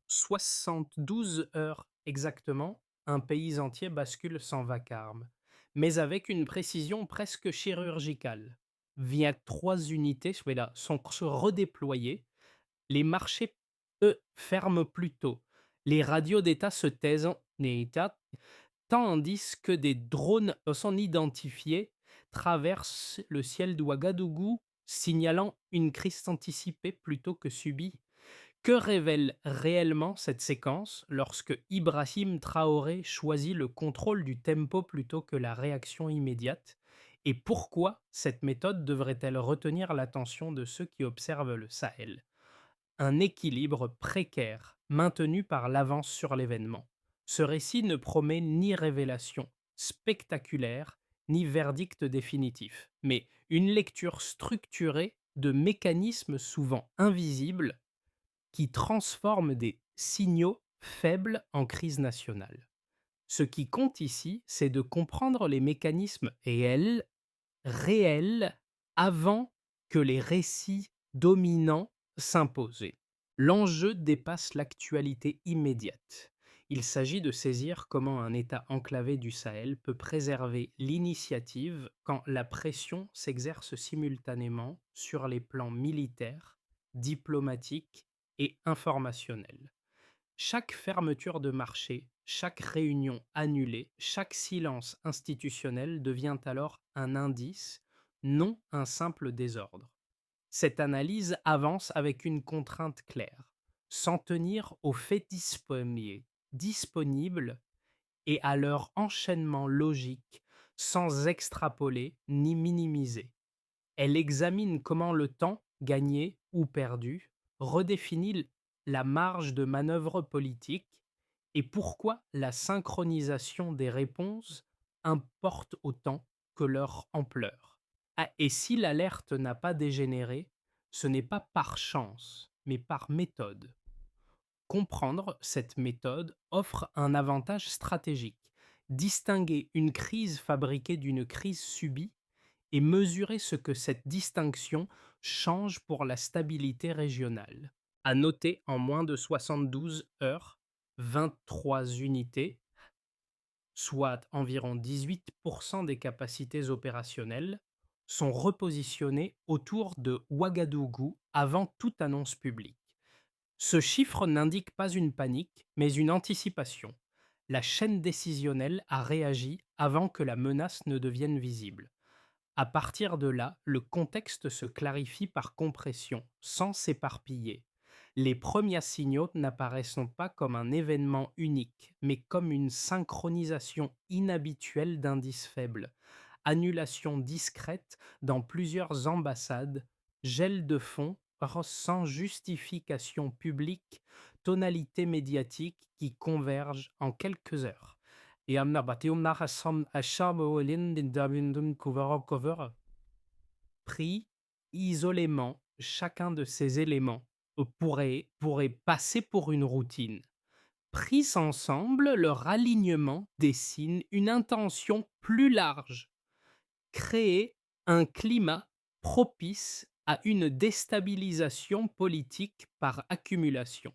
72 heures exactement, un pays entier bascule sans vacarme, mais avec une précision presque chirurgicale. Via 3 unités là, sont redéployées, les marchés, eux, ferment plus tôt. Les radios d'État se taisent, tandis que des drones sont identifiés traversent le ciel d'Ouagadougou, signalant une crise anticipée plutôt que subie. Que révèle réellement cette séquence lorsque Ibrahim Traoré choisit le contrôle du tempo plutôt que la réaction immédiate? Et pourquoi cette méthode devrait-elle retenir l'attention de ceux qui observent le Sahel? Un équilibre précaire maintenu par l'avance sur l'événement. Ce récit ne promet ni révélation spectaculaire, ni verdict définitif, mais une lecture structurée de mécanismes souvent invisibles qui transforment des signaux faibles en crise nationale. Ce qui compte ici, c'est de comprendre les mécanismes réels, avant que les récits dominants s'imposent. L'enjeu dépasse l'actualité immédiate. Il s'agit de saisir comment un État enclavé du Sahel peut préserver l'initiative quand la pression s'exerce simultanément sur les plans militaires, diplomatiques et informationnels. Chaque fermeture de marché, chaque réunion annulée, chaque silence institutionnel devient alors un indice, non un simple désordre. Cette analyse avance avec une contrainte claire: s'en tenir aux faits disponibles et à leur enchaînement logique, sans extrapoler ni minimiser. Elle examine comment le temps, gagné ou perdu, redéfinit la marge de manœuvre politique et pourquoi la synchronisation des réponses importe autant que leur ampleur. Ah, et si l'alerte n'a pas dégénéré, ce n'est pas par chance, mais par méthode. Comprendre cette méthode offre un avantage stratégique: distinguer une crise fabriquée d'une crise subie et mesurer ce que cette distinction change pour la stabilité régionale. À noter, en moins de 72 heures, 23 unités, soit environ 18% des capacités opérationnelles, sont repositionnées autour de Ouagadougou avant toute annonce publique. Ce chiffre n'indique pas une panique, mais une anticipation. La chaîne décisionnelle a réagi avant que la menace ne devienne visible. À partir de là, le contexte se clarifie par compression, sans s'éparpiller. Les premiers signaux n'apparaissent pas comme un événement unique, mais comme une synchronisation inhabituelle d'indices faibles. Annulation discrète dans plusieurs ambassades, gel de fonds sans justification publique, tonalité médiatique qui convergent en quelques heures. Yamna batiumna hasham olin dindabindum cover. Pris isolément, chacun de ces éléments pourrait passer pour une routine. Pris ensemble, leur alignement dessine une intention plus large: créer un climat propice à une déstabilisation politique par accumulation.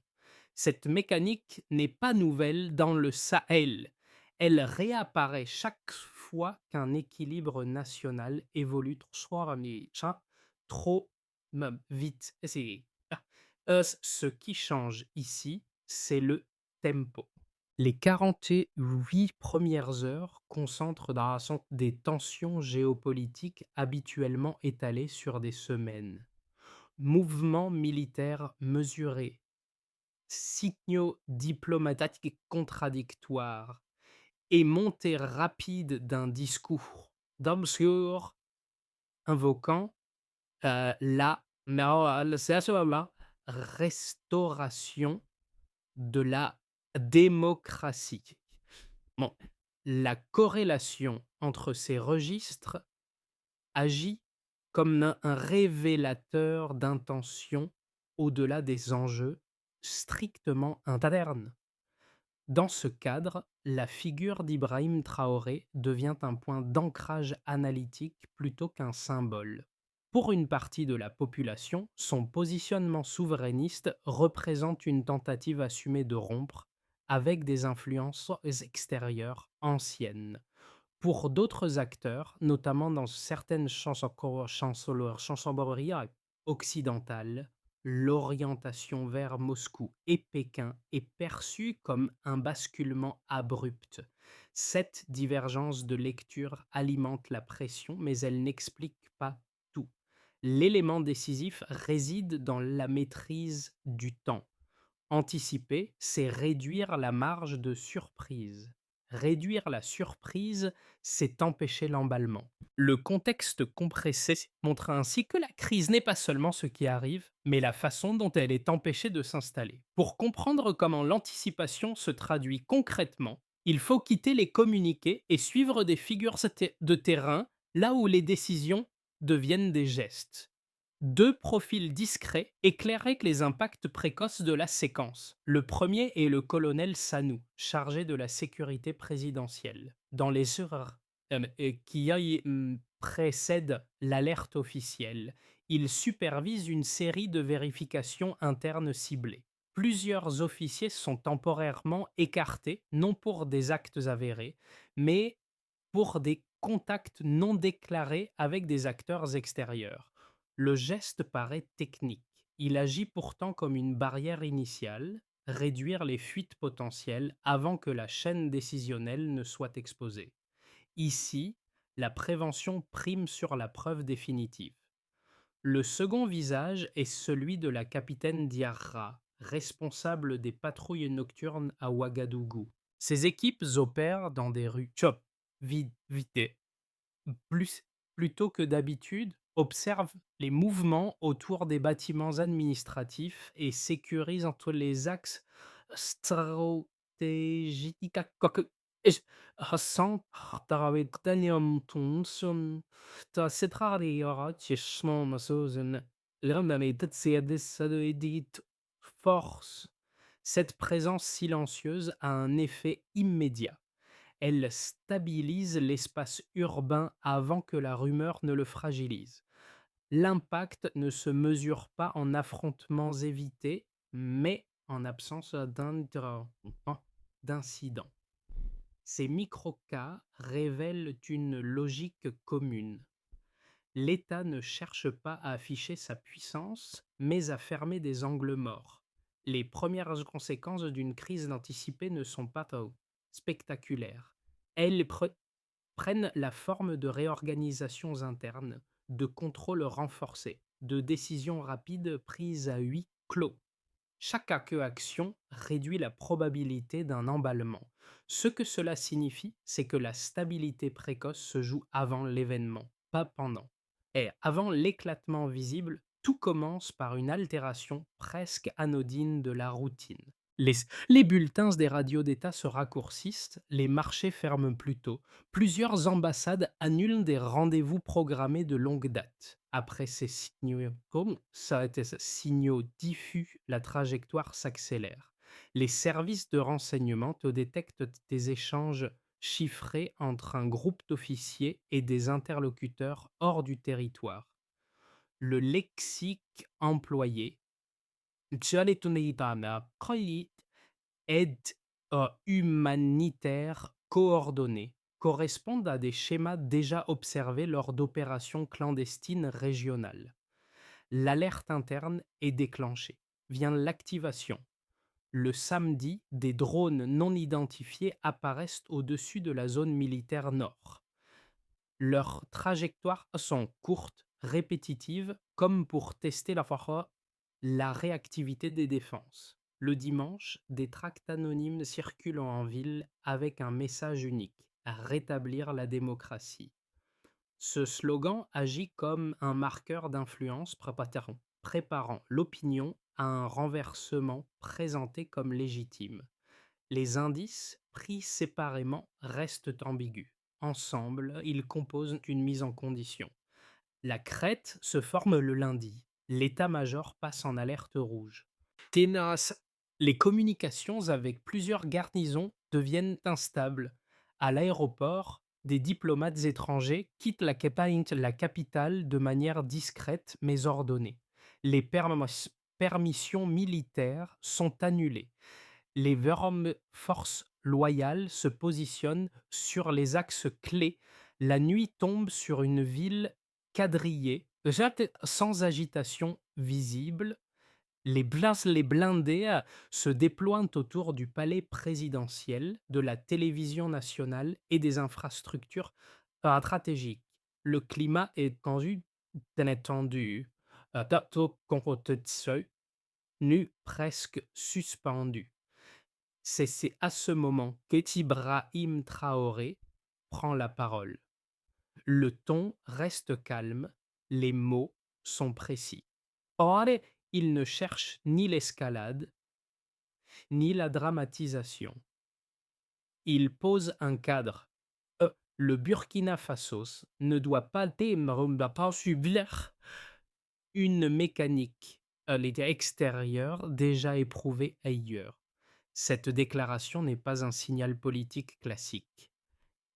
Cette mécanique n'est pas nouvelle dans le Sahel. Elle réapparaît chaque fois qu'un équilibre national évolue trop vite. Ce qui change ici, c'est le tempo. Les 48 premières heures concentrent des tensions géopolitiques habituellement étalées sur des semaines. Mouvements militaires mesurés, signaux diplomatiques contradictoires et montée rapide d'un discours d'homme sûr invoquant la restauration de la démocratie. Bon, la corrélation entre ces registres agit comme un révélateur d'intention au-delà des enjeux strictement internes. Dans ce cadre, la figure d'Ibrahim Traoré devient un point d'ancrage analytique plutôt qu'un symbole. Pour une partie de la population, son positionnement souverainiste représente une tentative assumée de rompre avec des influences extérieures anciennes. Pour d'autres acteurs, notamment dans certaines chancelleries occidentales, l'orientation vers Moscou et Pékin est perçue comme un basculement abrupt. Cette divergence de lecture alimente la pression, mais elle n'explique pas tout. L'élément décisif réside dans la maîtrise du temps. Anticiper, c'est réduire la marge de surprise. Réduire la surprise, c'est empêcher l'emballement. Le contexte compressé montre ainsi que la crise n'est pas seulement ce qui arrive, mais la façon dont elle est empêchée de s'installer. Pour comprendre comment l'anticipation se traduit concrètement, il faut quitter les communiqués et suivre des figures de terrain là où les décisions deviennent des gestes. Deux profils discrets éclairaient les impacts précoces de la séquence. Le premier est le colonel Sanou, chargé de la sécurité présidentielle. Dans les heures précèdent l'alerte officielle, il supervise une série de vérifications internes ciblées. Plusieurs officiers sont temporairement écartés, non pour des actes avérés, mais pour des contacts non déclarés avec des acteurs extérieurs. Le geste paraît technique. Il agit pourtant comme une barrière initiale, réduire les fuites potentielles avant que la chaîne décisionnelle ne soit exposée. Ici, la prévention prime sur la preuve définitive. Le second visage est celui de la capitaine Diarra, responsable des patrouilles nocturnes à Ouagadougou. Ces équipes opèrent dans des rues vidées, plus plutôt que d'habitude, observe les mouvements autour des bâtiments administratifs et sécurise entre les axes stratégiques. Hassan Darawedanium Tunsun Tasetrariara Tishmon Masozen Force. Cette présence silencieuse a un effet immédiat. Elle stabilise l'espace urbain avant que la rumeur ne le fragilise. L'impact ne se mesure pas en affrontements évités, mais en absence d'incidents. Ces micro-cas révèlent une logique commune. L'État ne cherche pas à afficher sa puissance, mais à fermer des angles morts. Les premières conséquences d'une crise anticipée ne sont pas spectaculaires. Elles prennent la forme de réorganisations internes, de contrôles renforcés, de décisions rapides prises à huis clos. Chaque action réduit la probabilité d'un emballement. Ce que cela signifie, c'est que la stabilité précoce se joue avant l'événement, pas pendant. Et avant l'éclatement visible, tout commence par une altération presque anodine de la routine. Les bulletins des radios d'État se raccourcissent, les marchés ferment plus tôt, plusieurs ambassades annulent des rendez-vous programmés de longue date. Après ces signaux diffus, la trajectoire s'accélère. Les services de renseignement te détectent des échanges chiffrés entre un groupe d'officiers et des interlocuteurs hors du territoire. Le lexique employé aide humanitaire coordonnée correspondent à des schémas déjà observés lors d'opérations clandestines régionales. L'alerte interne est déclenchée. Vient l'activation. Le samedi, des drones non identifiés apparaissent au-dessus de la zone militaire nord. Leurs trajectoires sont courtes, répétitives, comme pour tester la réactivité des défenses. Le dimanche, des tracts anonymes circulent en ville avec un message unique: rétablir la démocratie. Ce slogan agit comme un marqueur d'influence préparant l'opinion à un renversement présenté comme légitime. Les indices, pris séparément, restent ambigus. Ensemble, ils composent une mise en condition. La crête se forme le lundi. L'état-major passe en alerte rouge. Les communications avec plusieurs garnisons deviennent instables. À l'aéroport, des diplomates étrangers quittent la capitale de manière discrète mais ordonnée. Les permissions militaires sont annulées. Les forces loyales se positionnent sur les axes clés. La nuit tombe sur une ville quadrillée, sans agitation visible. Les blindés se déploient autour du palais présidentiel, de la télévision nationale et des infrastructures stratégiques. Le climat est tendu, détendu, tantôt contentieux, nu presque suspendu. C'est à ce moment qu'Ibrahim Traoré prend la parole. Le ton reste calme, les mots sont précis. Or, il ne cherche ni l'escalade, ni la dramatisation. Il pose un cadre. Le Burkina Faso ne doit pas subir une mécanique extérieure déjà éprouvée ailleurs. Cette déclaration n'est pas un signal politique classique.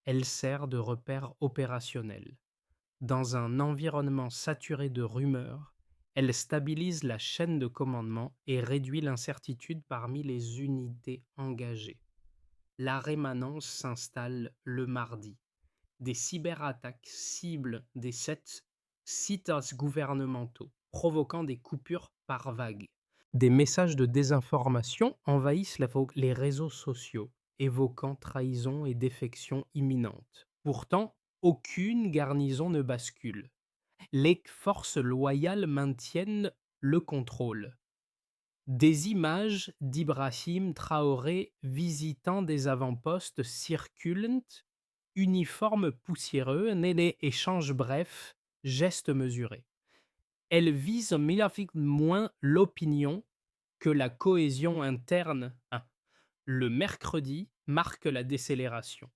Elle sert de repère opérationnel. Dans un environnement saturé de rumeurs, elle stabilise la chaîne de commandement et réduit l'incertitude parmi les unités engagées. La rémanence s'installe le mardi. Des cyberattaques ciblent des sites gouvernementaux, provoquant des coupures par vagues. Des messages de désinformation envahissent les réseaux sociaux, évoquant trahison et défection imminente. Pourtant, aucune garnison ne bascule. Les forces loyales maintiennent le contrôle. Des images d'Ibrahim Traoré visitant des avant-postes circulent, uniformes poussiéreux, des échanges brefs, gestes mesurés. Elles visent moins l'opinion que la cohésion interne. Le mercredi marque la décélération.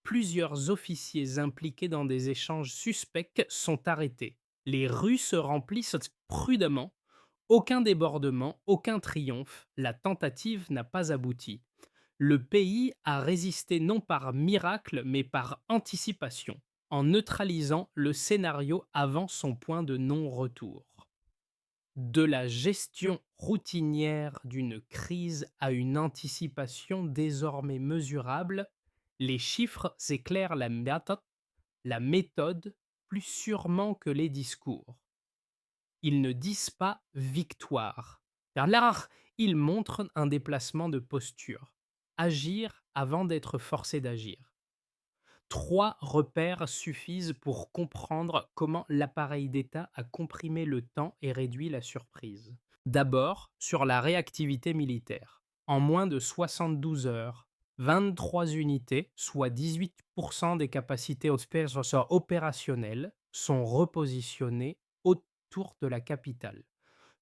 Plusieurs officiers impliqués dans des échanges suspects sont arrêtés. Les rues se remplissent prudemment. Aucun débordement, aucun triomphe. La tentative n'a pas abouti. Le pays a résisté non par miracle, mais par anticipation, en neutralisant le scénario avant son point de non-retour. De la gestion routinière d'une crise à une anticipation désormais mesurable, les chiffres éclairent la méthode plus sûrement que les discours. Ils ne disent pas victoire. Car là, ils montrent un déplacement de posture. Agir avant d'être forcé d'agir. 3 repères suffisent pour comprendre comment l'appareil d'État a comprimé le temps et réduit la surprise. D'abord, sur la réactivité militaire. En moins de 72 heures, 23 unités, soit 18% des capacités opérationnelles, sont repositionnées autour de la capitale.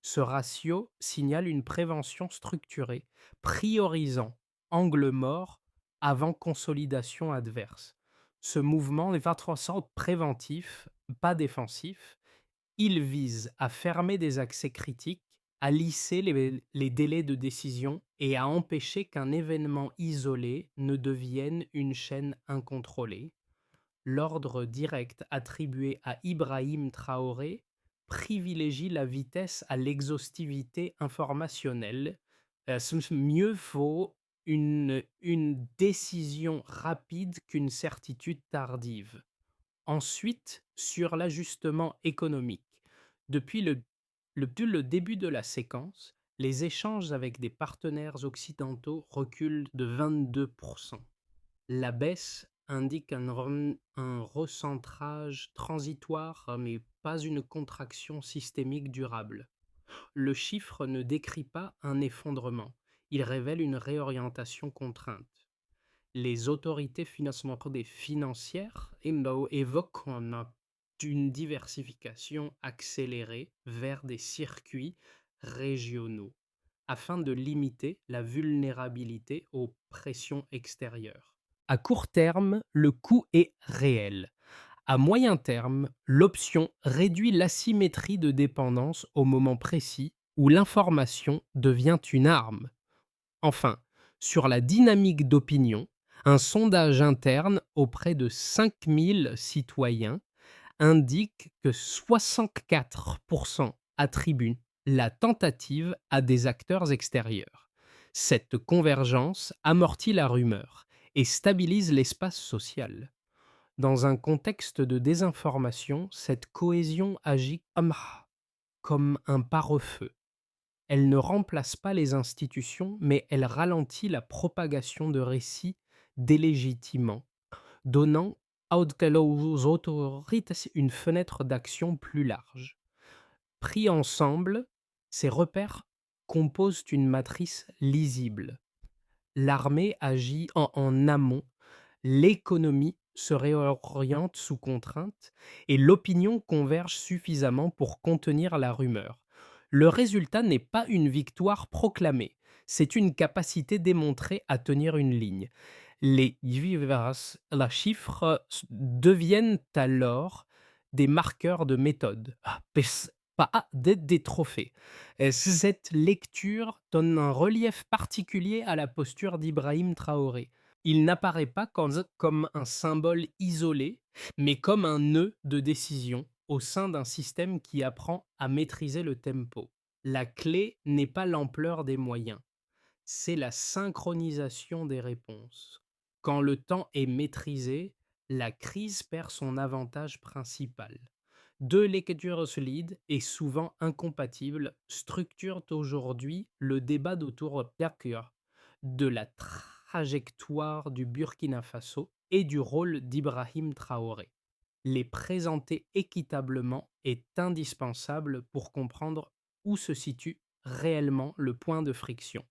Ce ratio signale une prévention structurée, priorisant angle mort avant consolidation adverse. Ce mouvement est 300 préventif, pas défensif. Il vise à fermer des accès critiques, à lisser les délais de décision et à empêcher qu'un événement isolé ne devienne une chaîne incontrôlée. L'ordre direct attribué à Ibrahim Traoré privilégie la vitesse à l'exhaustivité informationnelle. Mieux vaut une décision rapide qu'une certitude tardive. Ensuite, sur l'ajustement économique. Depuis le début de la séquence, les échanges avec des partenaires occidentaux reculent de 22%. La baisse indique un recentrage transitoire, mais pas une contraction systémique durable. Le chiffre ne décrit pas un effondrement, il révèle une réorientation contrainte. Les autorités financières évoquent une diversification accélérée vers des circuits régionaux afin de limiter la vulnérabilité aux pressions extérieures. À court terme, le coût est réel. À moyen terme, l'option réduit l'asymétrie de dépendance au moment précis où l'information devient une arme. Enfin, sur la dynamique d'opinion, Un sondage interne auprès de 5000 citoyens indique que 64% attribuent la tentative à des acteurs extérieurs. Cette convergence amortit la rumeur et stabilise l'espace social. Dans un contexte de désinformation, cette cohésion agit comme un pare-feu. Elle ne remplace pas les institutions, mais elle ralentit la propagation de récits délégitimants, donnant aux autorités une fenêtre d'action plus large. Pris ensemble, ces repères composent une matrice lisible. L'armée agit en amont, l'économie se réoriente sous contrainte et l'opinion converge suffisamment pour contenir la rumeur. Le résultat n'est pas une victoire proclamée, c'est une capacité démontrée à tenir une ligne. Les vivas, la chiffres deviennent alors des marqueurs de méthode, pas des trophées. Cette lecture donne un relief particulier à la posture d'Ibrahim Traoré. Il n'apparaît pas comme un symbole isolé, mais comme un nœud de décision au sein d'un système qui apprend à maîtriser le tempo. La clé n'est pas l'ampleur des moyens, c'est la synchronisation des réponses. Quand le temps est maîtrisé, la crise perd son avantage principal. Deux lectures solides et souvent incompatibles structurent aujourd'hui le débat autour de la trajectoire du Burkina Faso et du rôle d'Ibrahim Traoré. Les présenter équitablement est indispensable pour comprendre où se situe réellement le point de friction.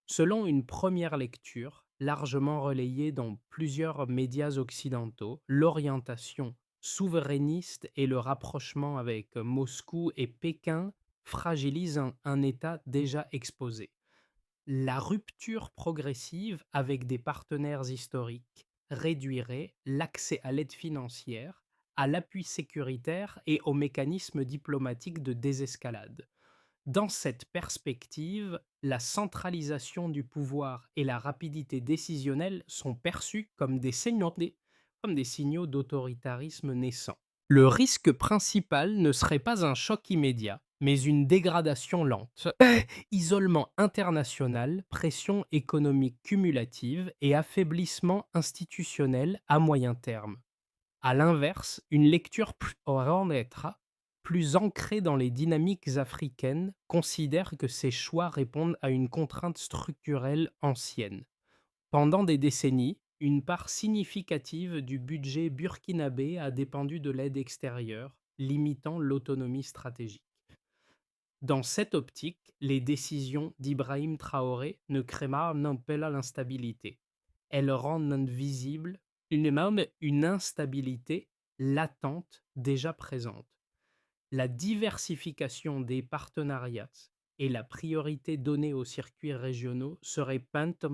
Selon une première lecture, largement relayée dans plusieurs médias occidentaux, l'orientation souverainiste et le rapprochement avec Moscou et Pékin fragilisent un État déjà exposé. La rupture progressive avec des partenaires historiques réduirait l'accès à l'aide financière, à l'appui sécuritaire et aux mécanismes diplomatiques de désescalade. Dans cette perspective, la centralisation du pouvoir et la rapidité décisionnelle sont perçues comme des signaux d'autoritarisme naissant. Le risque principal ne serait pas un choc immédiat, mais une dégradation lente. Isolement international, pression économique cumulative et affaiblissement institutionnel à moyen terme. À l'inverse, une lecture plus ancrée dans les dynamiques africaines considère que ces choix répondent à une contrainte structurelle ancienne. Pendant des décennies, une part significative du budget burkinabé a dépendu de l'aide extérieure, limitant l'autonomie stratégique. Dans cette optique, les décisions d'Ibrahim Traoré ne créent pas l'instabilité. Elles rendent visible même une instabilité latente déjà présente. La diversification des partenariats et la priorité donnée aux circuits régionaux seraient peintes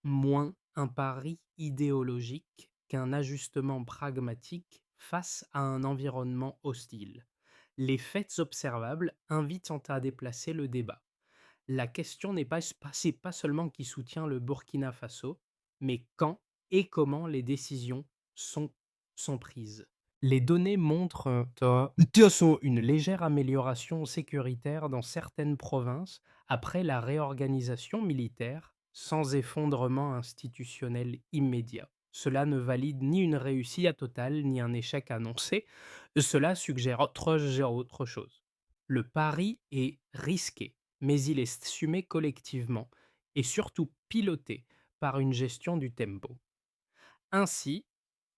moins un pari idéologique qu'un ajustement pragmatique face à un environnement hostile. Les faits observables invitent à déplacer le débat. La question n'est c'est pas seulement qui soutient le Burkina Faso, mais quand et comment les décisions sont, sont prises. Les données montrent une légère amélioration sécuritaire dans certaines provinces après la réorganisation militaire, sans effondrement institutionnel immédiat. Cela ne valide ni une réussite totale ni un échec annoncé. Cela suggère autre chose. Le pari est risqué, mais il est assumé collectivement et surtout piloté par une gestion du tempo. Ainsi,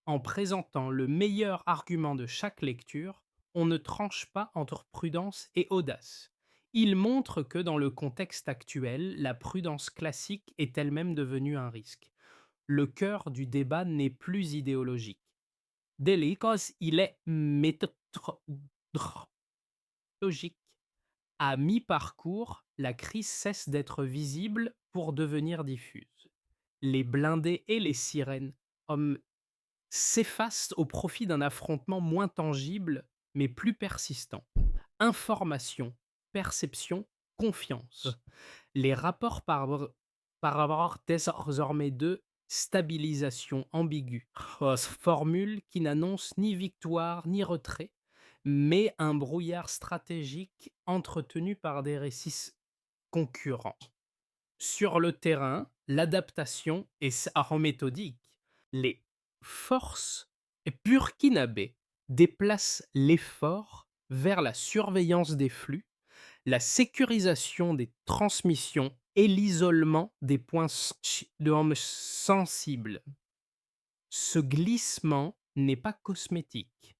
en présentant le meilleur argument de chaque lecture, on ne tranche pas entre prudence et audace. Il montre que dans le contexte actuel, la prudence classique est elle-même devenue un risque. Le cœur du débat n'est plus idéologique. Délicos, il est méthodologique. À mi-parcours, la crise cesse d'être visible pour devenir diffuse. Les blindés et les sirènes s'effacent au profit d'un affrontement moins tangible mais plus persistant. Information, perception, confiance. Les rapports par rapport désormais d'eux Stabilisation ambiguë, formule qui n'annonce ni victoire ni retrait, mais un brouillard stratégique entretenu par des récits concurrents. Sur le terrain, l'adaptation est méthodique. Les forces burkinabées déplacent l'effort vers la surveillance des flux, la sécurisation des transmissions et l'isolement des points sensibles. Ce glissement n'est pas cosmétique.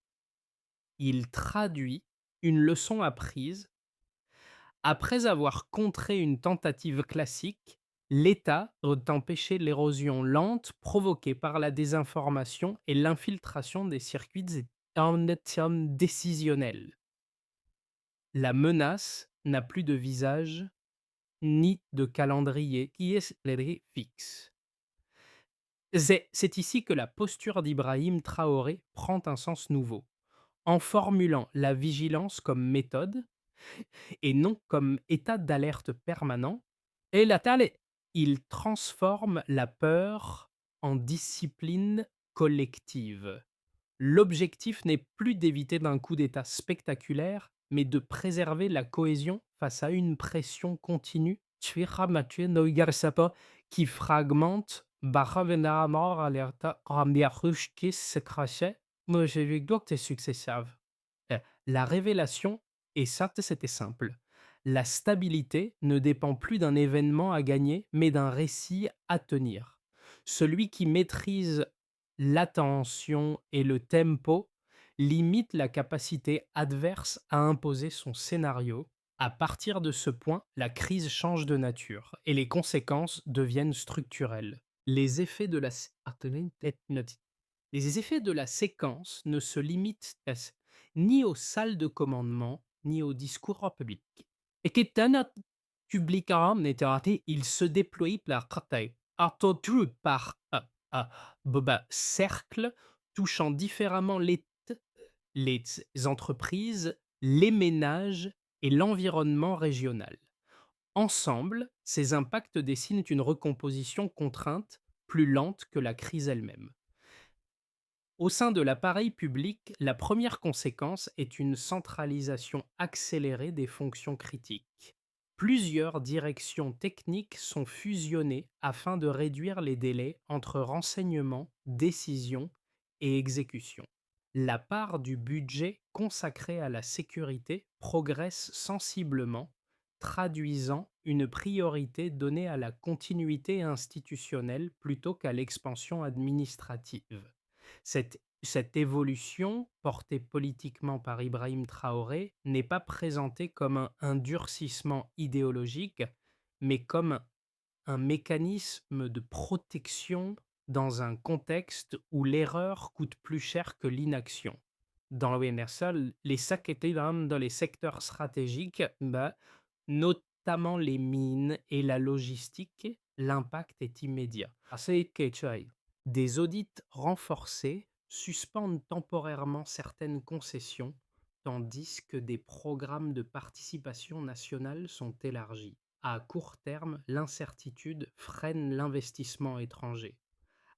Il traduit une leçon apprise. Après avoir contré une tentative classique, l'État doit empêcher l'érosion lente provoquée par la désinformation et l'infiltration des circuits décisionnels. La menace n'a plus de visage ni de calendrier qui est fixe. C'est ici que la posture d'Ibrahim Traoré prend un sens nouveau. En formulant la vigilance comme méthode et non comme état d'alerte permanent, et il transforme la peur en discipline collective. L'objectif n'est plus d'éviter d'un coup d'État spectaculaire, mais de préserver la cohésion face à une pression continue qui fragmente la révélation est certes c'était simple. La stabilité ne dépend plus d'un événement à gagner, mais d'un récit à tenir. Celui qui maîtrise l'attention et le tempo limite la capacité adverse à imposer son scénario. À partir de ce point, la crise change de nature et les conséquences deviennent structurelles. Les effets de la séquence ne se limitent ni aux salles de commandement, ni au discours en public. Et que publicaram netterati, il se déploie par cercles touchant différemment les entreprises, les ménages et l'environnement régional. Ensemble, ces impacts dessinent une recomposition contrainte plus lente que la crise elle-même. Au sein de l'appareil public, la première conséquence est une centralisation accélérée des fonctions critiques. Plusieurs directions techniques sont fusionnées afin de réduire les délais entre renseignement, décision et exécution. La part du budget consacré à la sécurité progresse sensiblement, traduisant une priorité donnée à la continuité institutionnelle plutôt qu'à l'expansion administrative. Cette évolution, portée politiquement par Ibrahim Traoré, n'est pas présentée comme un durcissement idéologique, mais comme un mécanisme de protection dans un contexte où l'erreur coûte plus cher que l'inaction. Dans l'UNRSA, les sacs étaient dans les secteurs stratégiques, notamment les mines et la logistique, l'impact est immédiat. Des audits renforcés suspendent temporairement certaines concessions, tandis que des programmes de participation nationale sont élargis. À court terme, l'incertitude freine l'investissement étranger.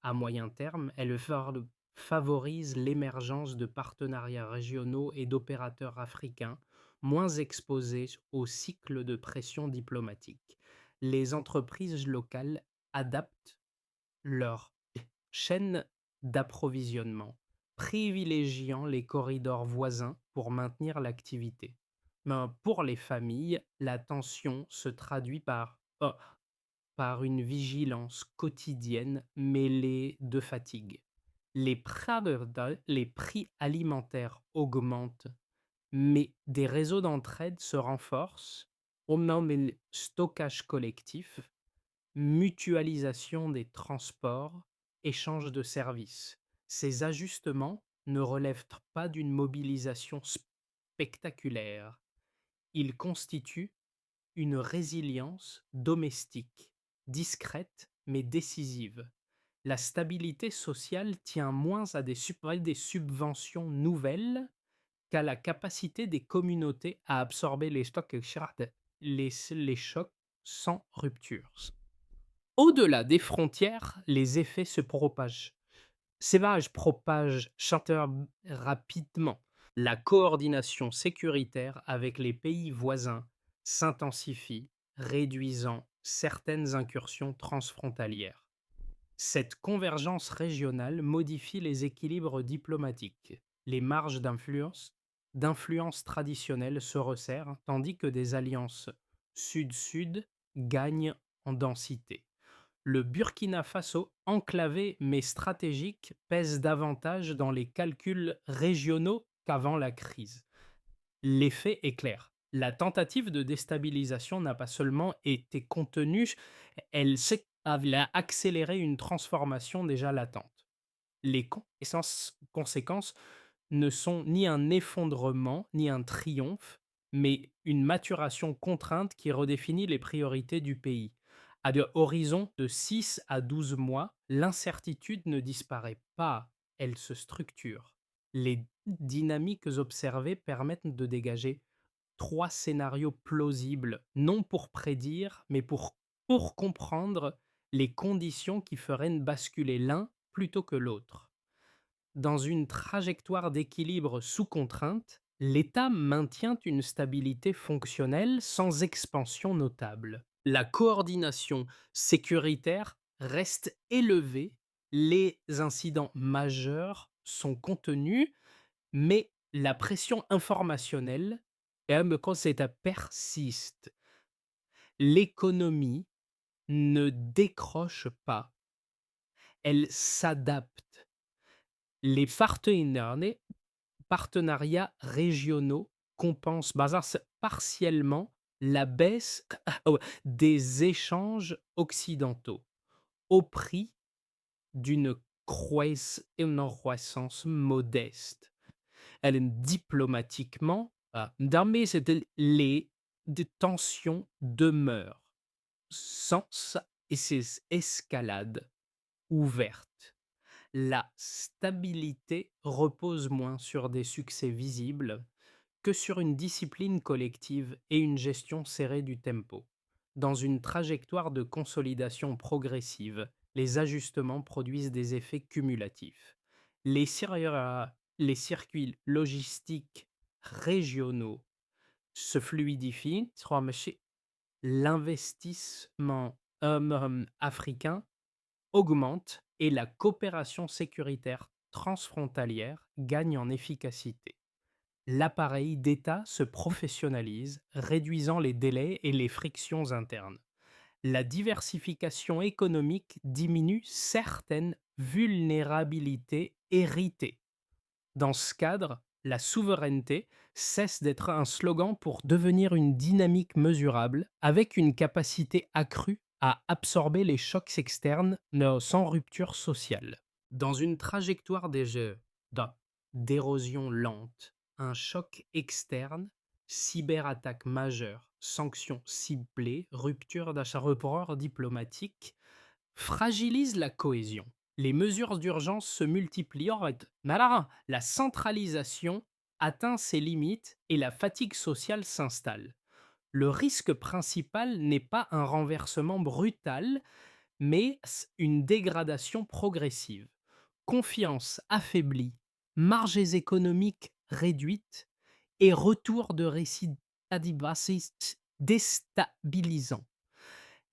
À moyen terme, elle favorise l'émergence de partenariats régionaux et d'opérateurs africains moins exposés aux cycles de pression diplomatique. Les entreprises locales adaptent leur chaîne d'approvisionnement, privilégiant les corridors voisins pour maintenir l'activité. Mais pour les familles, la tension se traduit par une vigilance quotidienne mêlée de fatigue. Les prix alimentaires augmentent, mais des réseaux d'entraide se renforcent, au même stockage collectif, mutualisation des transports, échange de services. Ces ajustements ne relèvent pas d'une mobilisation spectaculaire. Ils constituent une résilience domestique, discrète mais décisive. La stabilité sociale tient moins à des subventions nouvelles qu'à la capacité des communautés à absorber les chocs sans rupture. Au-delà des frontières, les effets se propagent. S'évage propage chanteur rapidement. La coordination sécuritaire avec les pays voisins s'intensifie, réduisant certaines incursions transfrontalières. Cette convergence régionale modifie les équilibres diplomatiques. Les marges d'influence traditionnelles se resserrent, tandis que des alliances sud-sud gagnent en densité. Le Burkina Faso, enclavé mais stratégique, pèse davantage dans les calculs régionaux qu'avant la crise. L'effet est clair. La tentative de déstabilisation n'a pas seulement été contenue, elle a accéléré une transformation déjà latente. Les conséquences ne sont ni un effondrement, ni un triomphe, mais une maturation contrainte qui redéfinit les priorités du pays. À des horizons de 6 à 12 mois, l'incertitude ne disparaît pas, elle se structure. Les dynamiques observées permettent de dégager 3 scénarios plausibles, non pour prédire, mais pour comprendre les conditions qui feraient basculer l'un plutôt que l'autre. Dans une trajectoire d'équilibre sous contrainte, l'État maintient une stabilité fonctionnelle sans expansion notable. La coordination sécuritaire reste élevée, les incidents majeurs sont contenus, mais la pression informationnelle persiste. L'économie ne décroche pas, elle s'adapte. Les partenariats régionaux compensent partiellement la baisse des échanges occidentaux au prix d'une une croissance modeste. Diplomatiquement, les tensions demeurent sans escalade ouverte. La stabilité repose moins sur des succès visibles que sur une discipline collective et une gestion serrée du tempo. Dans une trajectoire de consolidation progressive, les ajustements produisent des effets cumulatifs. Les circuits logistiques régionaux se fluidifient, l'investissement africain augmente et la coopération sécuritaire transfrontalière gagne en efficacité. L'appareil d'État se professionnalise, réduisant les délais et les frictions internes. La diversification économique diminue certaines vulnérabilités héritées. Dans ce cadre, la souveraineté cesse d'être un slogan pour devenir une dynamique mesurable avec une capacité accrue à absorber les chocs externes sans rupture sociale. Dans une trajectoire d'un- d'érosion lente, un choc externe, cyberattaque majeure, sanctions ciblées, rupture d'achat-report diplomatique, fragilise la cohésion. Les mesures d'urgence se multiplient. La centralisation atteint ses limites et la fatigue sociale s'installe. Le risque principal n'est pas un renversement brutal, mais une dégradation progressive. Confiance affaiblie, marges économiques réduites et retour de récits déstabilisants.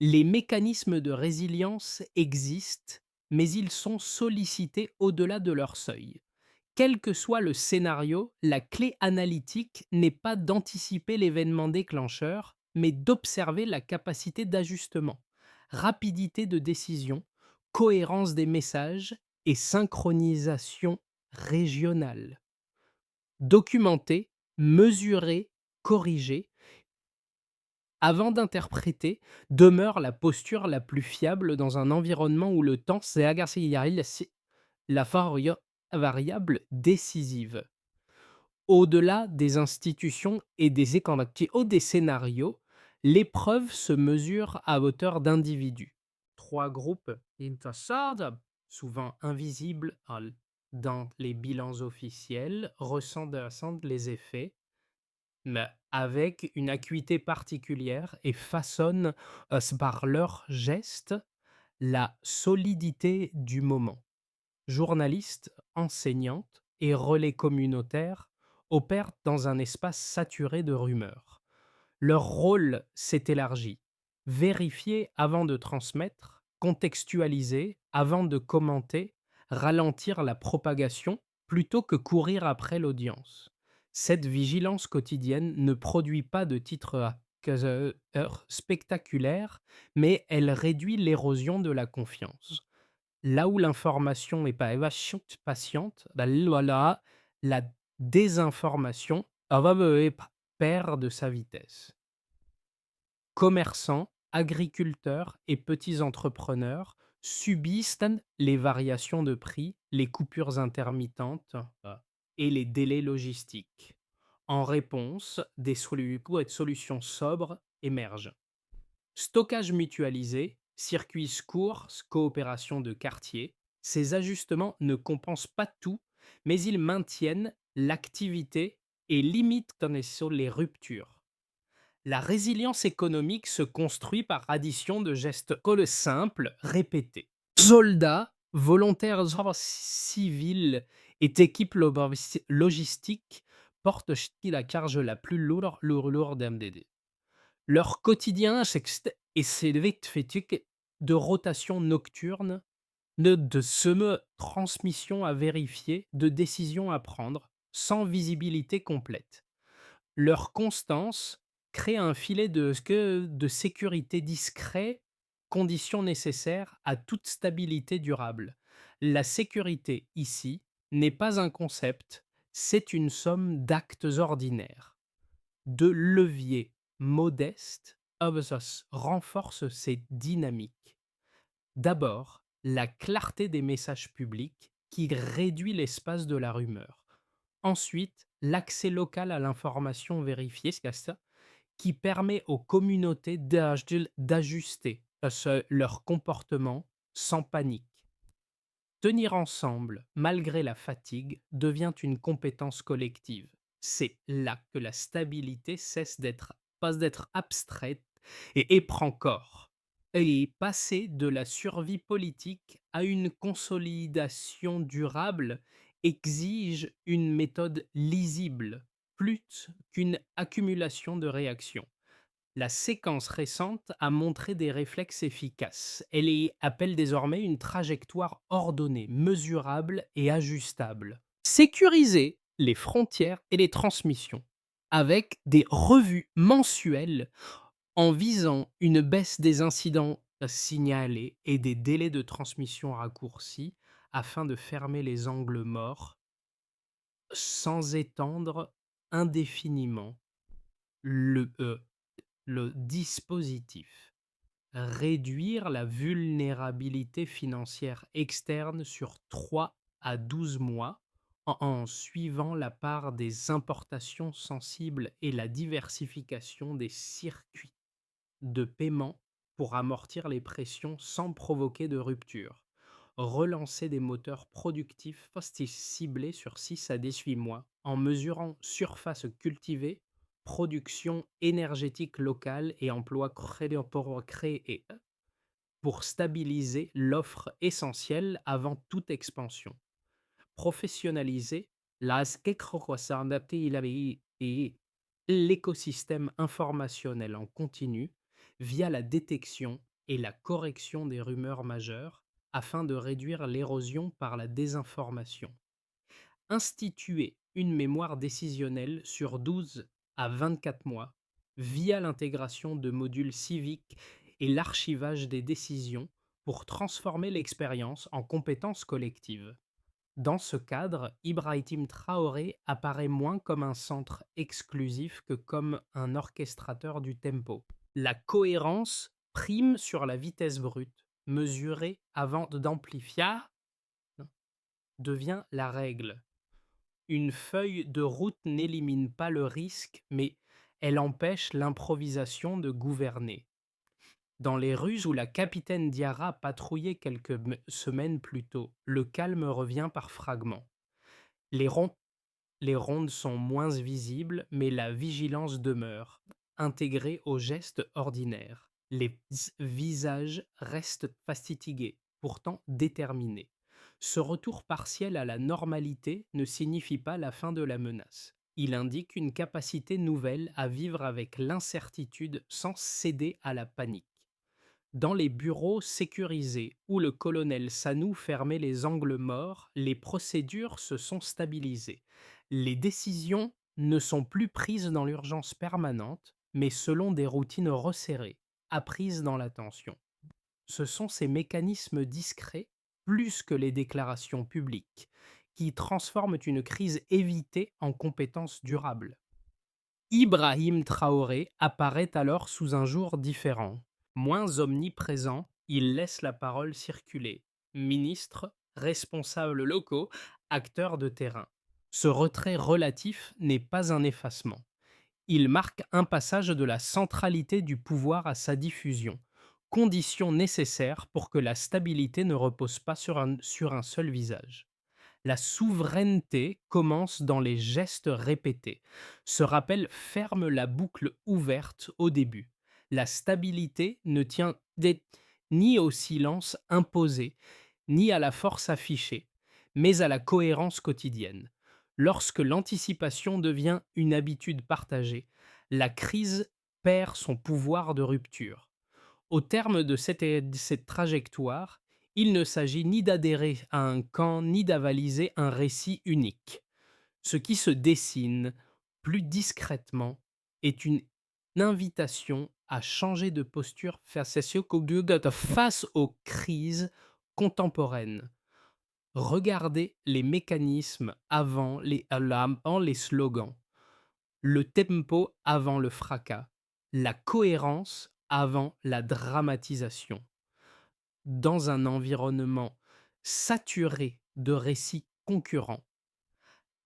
Les mécanismes de résilience existent, mais ils sont sollicités au-delà de leur seuil. Quel que soit le scénario, la clé analytique n'est pas d'anticiper l'événement déclencheur, mais d'observer la capacité d'ajustement, rapidité de décision, cohérence des messages et synchronisation régionale. Documenter, mesurer, corriger, avant d'interpréter, demeure la posture la plus fiable dans un environnement où le temps c'est la variable décisive. Au-delà des institutions et des scénarios, l'épreuve se mesure à hauteur d'individus. Trois groupes souvent invisibles dans les bilans officiels, ressentent les effets, mais avec une acuité particulière et façonnent par leurs gestes La solidité du moment. Journalistes, enseignantes et relais communautaires opèrent dans un espace saturé de rumeurs. Leur rôle s'est élargi. Vérifier avant de transmettre, contextualiser avant de commenter, ralentir la propagation plutôt que courir après l'audience. Cette vigilance quotidienne ne produit pas de titres spectaculaires, mais elle réduit l'érosion de la confiance. Là où l'information n'est pas patiente, bah, voilà, la désinformation perd de sa vitesse. Commerçants, agriculteurs et petits entrepreneurs subissent les variations de prix, les coupures intermittentes et les délais logistiques. En réponse, solutions sobres émergent. Stockage mutualisé, circuits courts, coopération de quartier, ces ajustements ne compensent pas tout, mais ils maintiennent l'activité et limitent les ruptures. La résilience économique se construit par addition de gestes simples, répétés. Soldats, volontaires civils et équipes logistiques portent la charge la plus lourde MDD. Leur quotidien et c'est de rotation nocturne, de transmission à vérifier, de décisions à prendre, sans visibilité complète. Leur constance crée un filet de sécurité discret, condition nécessaire à toute stabilité durable. La sécurité, ici, n'est pas un concept, c'est une somme d'actes ordinaires. De leviers modestes renforcent ces dynamiques. D'abord, la clarté des messages publics qui réduit l'espace de la rumeur. Ensuite, l'accès local à l'information vérifiée, qui permet aux communautés d'ajuster leur comportement sans panique. Tenir ensemble, malgré la fatigue, devient une compétence collective. C'est là que la stabilité passe d'être abstraite et prend corps. Et passer de la survie politique à une consolidation durable exige une méthode lisible, plus qu'une accumulation de réactions. La séquence récente a montré des réflexes efficaces. Elle appelle désormais une trajectoire ordonnée, mesurable et ajustable. Sécuriser les frontières et les transmissions avec des revues mensuelles en visant une baisse des incidents signalés et des délais de transmission raccourcis afin de fermer les angles morts sans étendre indéfiniment le, le dispositif. Réduire la vulnérabilité financière externe sur 3 à 12 mois en suivant la part des importations sensibles et la diversification des circuits de paiement pour amortir les pressions sans provoquer de rupture. Relancer des moteurs productifs ciblés sur 6 à 18 mois en mesurant surface cultivée, production énergétique locale et emplois créés pour stabiliser l'offre essentielle avant toute expansion. Professionnaliser et l'écosystème informationnel en continu via la détection et la correction des rumeurs majeures afin de réduire l'érosion par la désinformation. Instituer une mémoire décisionnelle sur 12 à 24 mois via l'intégration de modules civiques et l'archivage des décisions pour transformer l'expérience en compétences collectives. Dans ce cadre, Ibrahim Traoré apparaît moins comme un centre exclusif que comme un orchestrateur du tempo. La cohérence prime sur la vitesse brute, mesurée avant d'amplifier, devient la règle. Une feuille de route n'élimine pas le risque, mais elle empêche l'improvisation de gouverner. Dans les rues où la capitaine Diarra patrouillait quelques semaines plus tôt, le calme revient par fragments. Les, les rondes sont moins visibles, mais la vigilance demeure, intégrée aux gestes ordinaires. Les visages restent fatigués, pourtant déterminés. Ce retour partiel à la normalité ne signifie pas la fin de la menace. Il indique une capacité nouvelle à vivre avec l'incertitude sans céder à la panique. Dans les bureaux sécurisés où le colonel Sanou fermait les angles morts, les procédures se sont stabilisées. Les décisions ne sont plus prises dans l'urgence permanente, mais selon des routines resserrées, apprises dans l'attention. Ce sont ces mécanismes discrets, plus que les déclarations publiques, qui transforment une crise évitée en compétence durable. Ibrahim Traoré apparaît alors sous un jour différent. Moins omniprésent, il laisse la parole circuler. Ministres, responsables locaux, acteurs de terrain. Ce retrait relatif n'est pas un effacement. Il marque un passage de la centralité du pouvoir à sa diffusion, condition nécessaire pour que la stabilité ne repose pas sur un seul visage. La souveraineté commence dans les gestes répétés. Ce rappel ferme la boucle ouverte au début. La stabilité ne tient ni au silence imposé, ni à la force affichée, mais à la cohérence quotidienne. Lorsque l'anticipation devient une habitude partagée, la crise perd son pouvoir de rupture. Au terme de cette trajectoire, il ne s'agit ni d'adhérer à un camp ni d'avaliser un récit unique. Ce qui se dessine, plus discrètement, est une invitation à changer de posture face aux crises contemporaines. Regardez les mécanismes avant les slogans, le tempo avant le fracas, la cohérence avant la dramatisation. Dans un environnement saturé de récits concurrents,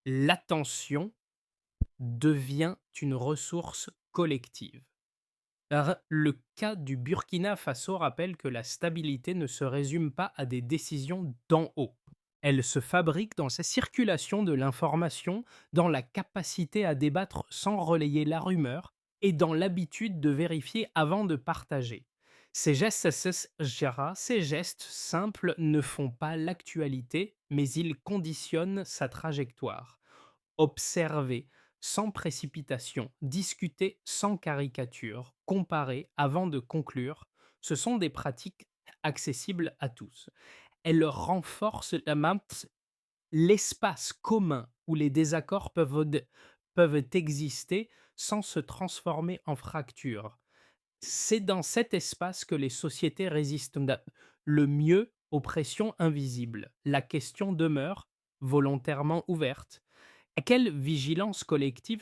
l'attention devient une ressource collective. Le cas du Burkina Faso rappelle que la stabilité ne se résume pas à des décisions d'en haut. Elle se fabrique dans sa circulation de l'information, dans la capacité à débattre sans relayer la rumeur et dans l'habitude de vérifier avant de partager. Ces gestes simples ne font pas l'actualité, mais ils conditionnent sa trajectoire. Observer sans précipitation, discuter sans caricature, comparer avant de conclure, ce sont des pratiques accessibles à tous. Elles renforcent l'espace commun où les désaccords peuvent exister sans se transformer en fracture. C'est dans cet espace que les sociétés résistent le mieux aux pressions invisibles. La question demeure volontairement ouverte. Quelle vigilance collective